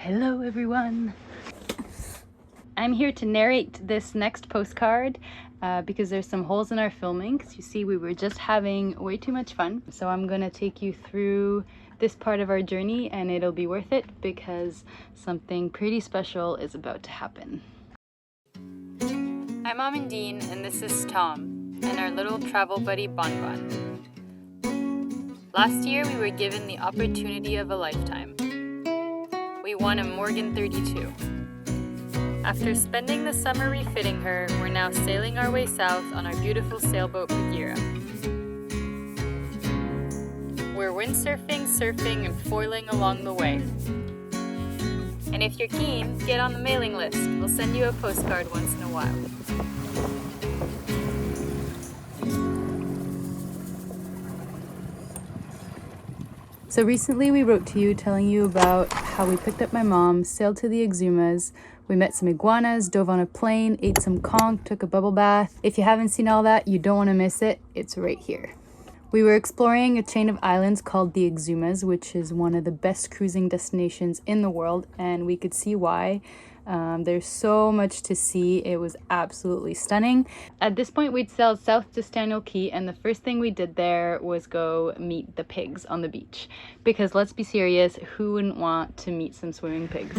Hello everyone! I'm here to narrate this next postcard because there's some holes in our filming. Because you see, we were just having way too much fun. So I'm gonna take you through this part of our journey and it'll be worth it because something pretty special is about to happen. I'm Amandine and this is Tom and our little travel buddy Bonbon. Last year we were given the opportunity of a lifetime. We won a Morgan 32. After spending the summer refitting her, we're now sailing our way south on our beautiful sailboat Bagheera. We're windsurfing, surfing, and foiling along the way. And if you're keen, get on the mailing list. We'll send you a postcard once in a while. So recently we wrote to you telling you about how we picked up my mom, sailed to the Exumas, we met some iguanas, dove on a plane, ate some conch, took a bubble bath. If you haven't seen all that, you don't want to miss it. It's right here. We were exploring a chain of islands called the Exumas, which is one of the best cruising destinations in the world, and we could see why. There's so much to see. It was absolutely stunning. At this point, we'd sailed south to Staniel Key, and the first thing we did there was go meet the pigs on the beach. Because let's be serious, who wouldn't want to meet some swimming pigs?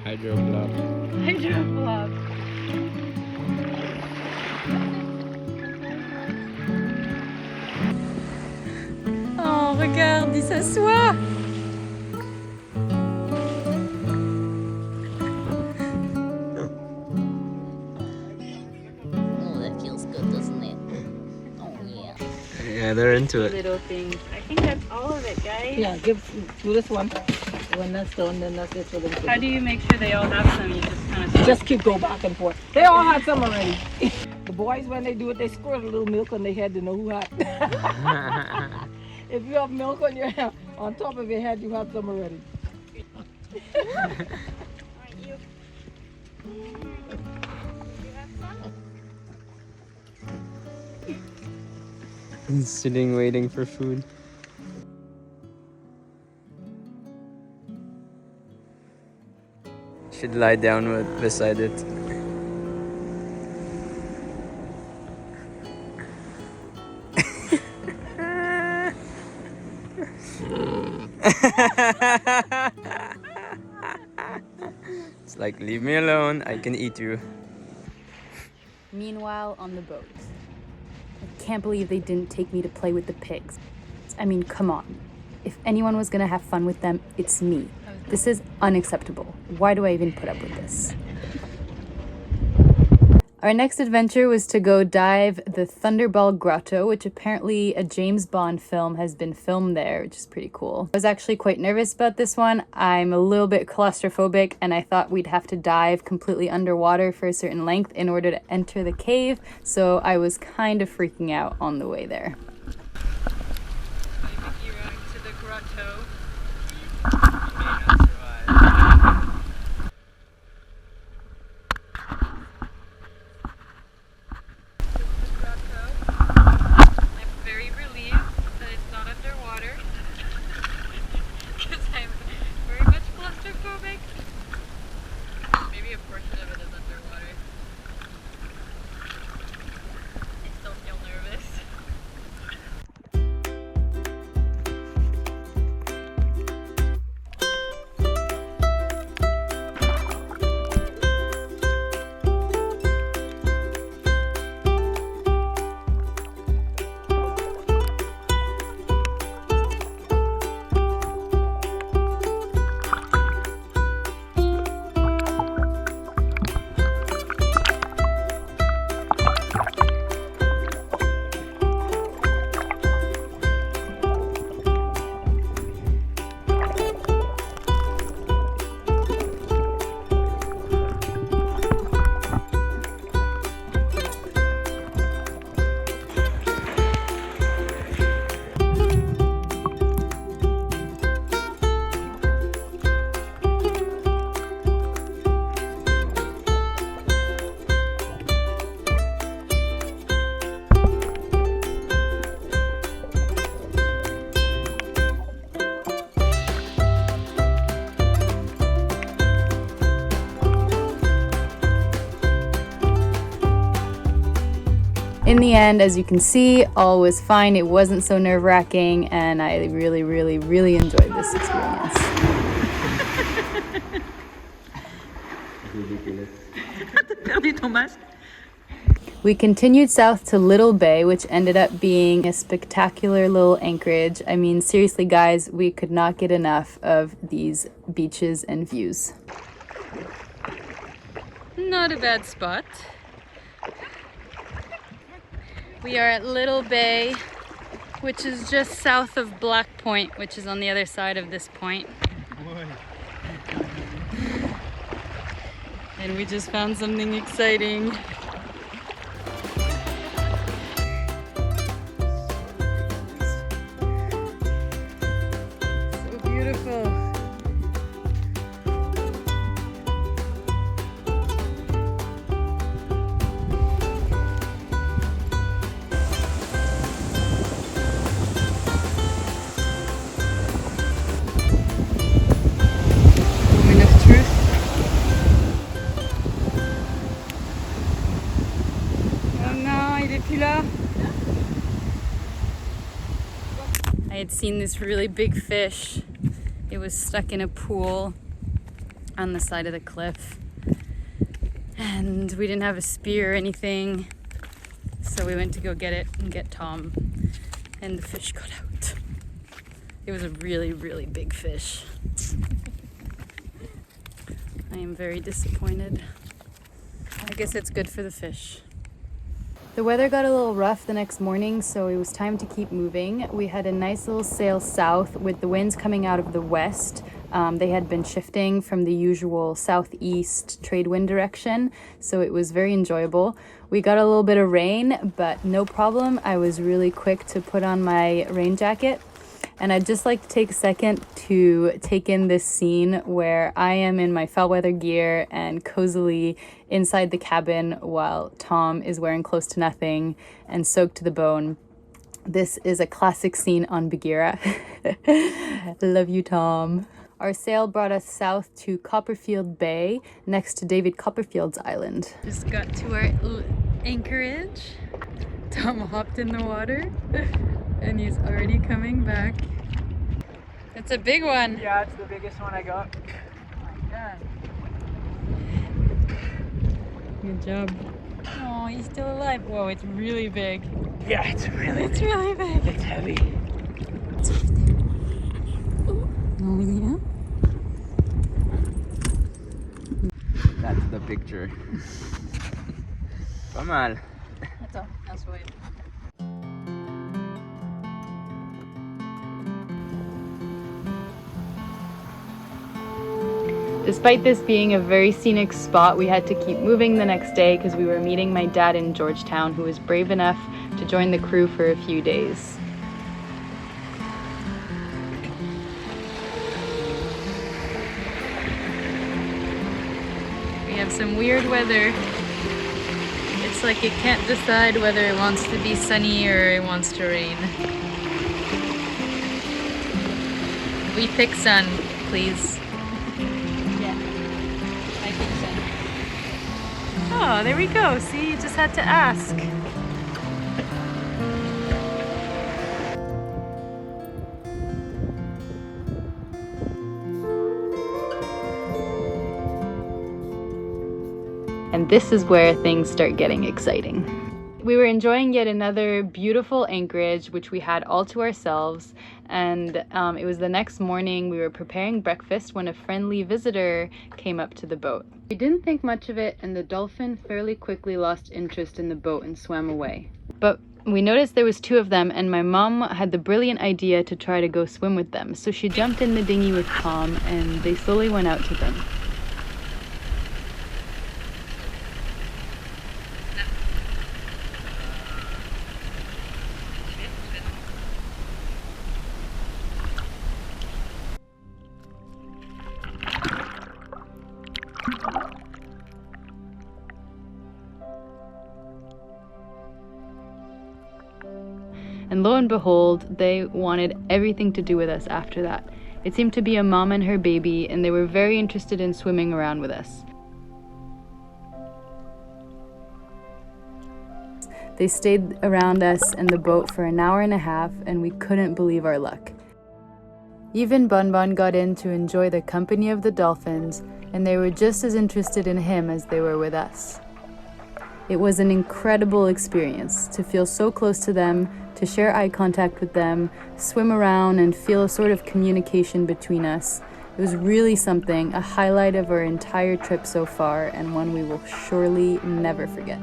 Hydroflop. Hydroflop. Oh, regarde, il s'assoit. Yeah, they're into it. Little things. I think that's all of it, guys. Yeah, do this one. When that's done, then that's it for them. How do you make sure they all have some? You just kind of Just keep going back and forth. They all had some already. The boys, when they do it, they squirt a little milk on their head to know who had. If you have milk on your head, on top of your head, you have some already. Sitting waiting for food. Should lie down beside it. It's like, leave me alone, I can eat you. Meanwhile, on the boat. I can't believe they didn't take me to play with the pigs. I mean, come on. If anyone was gonna have fun with them, it's me. This is unacceptable. Why do I even put up with this? Our next adventure was to go dive the Thunderball Grotto, which apparently a James Bond film has been filmed there, which is pretty cool. I was actually quite nervous about this one. I'm a little bit claustrophobic and I thought we'd have to dive completely underwater for a certain length in order to enter the cave, so I was kind of freaking out on the way there. To the grotto. In the end, as you can see, all was fine. It wasn't so nerve-wracking, and I really, really, really enjoyed this experience. We continued south to Little Bay, which ended up being a spectacular little anchorage. I mean, seriously, guys, we could not get enough of these beaches and views. Not a bad spot. We are at Little Bay, which is just south of Black Point, which is on the other side of this point. And we just found something exciting. So beautiful. Moment of truth. Oh non, il est plus là. I had seen this really big fish. It was stuck in a pool on the side of the cliff. And we didn't have a spear or anything. So we went to go get it and get Tom. And the fish got out. It was a really, really big fish. I am very disappointed. I guess it's good for the fish. The weather got a little rough the next morning, so it was time to keep moving. We had a nice little sail south with the winds coming out of the west. They had been shifting from the usual southeast trade wind direction, so it was very enjoyable. We got a little bit of rain, but no problem. I was really quick to put on my rain jacket. And I'd just like to take a second to take in this scene where I am in my foul weather gear and cozily inside the cabin while Tom is wearing close to nothing and soaked to the bone. This is a classic scene on Bagheera. Love you, Tom. Our sail brought us south to Copperfield Bay, next to David Copperfield's island. Just got to our anchorage. Tom hopped in the water and he's already coming back. It's a big one. Yeah, it's the biggest one I got. Oh my God. Good job. Oh, he's still alive. Whoa, it's really big. Yeah, it's really big. It's heavy. It's right there. Oh, yeah. That's the picture. Pamal. Ito, nasa way. Despite this being a very scenic spot, we had to keep moving the next day because we were meeting my dad in Georgetown, who was brave enough to join the crew for a few days. We have some weird weather. It's like it can't decide whether it wants to be sunny or it wants to rain. We pick sun, please. Oh, there we go. See, you just had to ask. And this is where things start getting exciting. We were enjoying yet another beautiful anchorage, which we had all to ourselves. And it was the next morning. We were preparing breakfast when a friendly visitor came up to the boat. We didn't think much of it, and the dolphin fairly quickly lost interest in the boat and swam away. But we noticed there was two of them, and my mom had the brilliant idea to try to go swim with them. So she jumped in the dinghy with Tom, and they slowly went out to them. And lo and behold, they wanted everything to do with us after that. It seemed to be a mom and her baby, and they were very interested in swimming around with us. They stayed around us and the boat for an hour and a half, and we couldn't believe our luck. Even Bun Bun got in to enjoy the company of the dolphins, and they were just as interested in him as they were with us. It was an incredible experience to feel so close to them, to share eye contact with them, swim around and feel a sort of communication between us. It was really something, a highlight of our entire trip so far, and one we will surely never forget.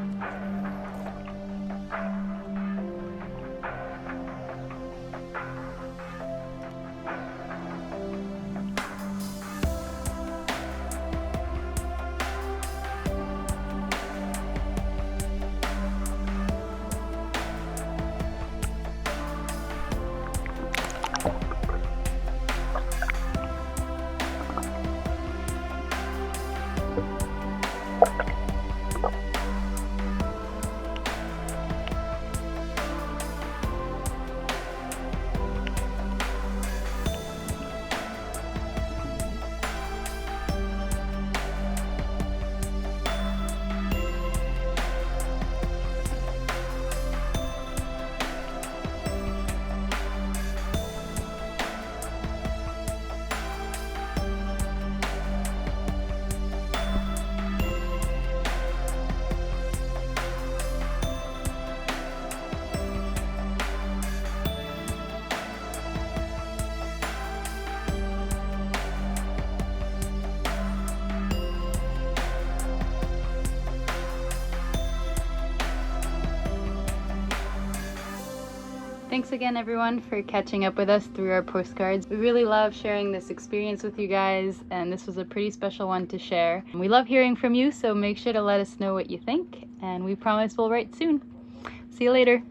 Thanks again, everyone, for catching up with us through our postcards. We really love sharing this experience with you guys, and this was a pretty special one to share. We love hearing from you, so make sure to let us know what you think, and we promise we'll write soon. See you later.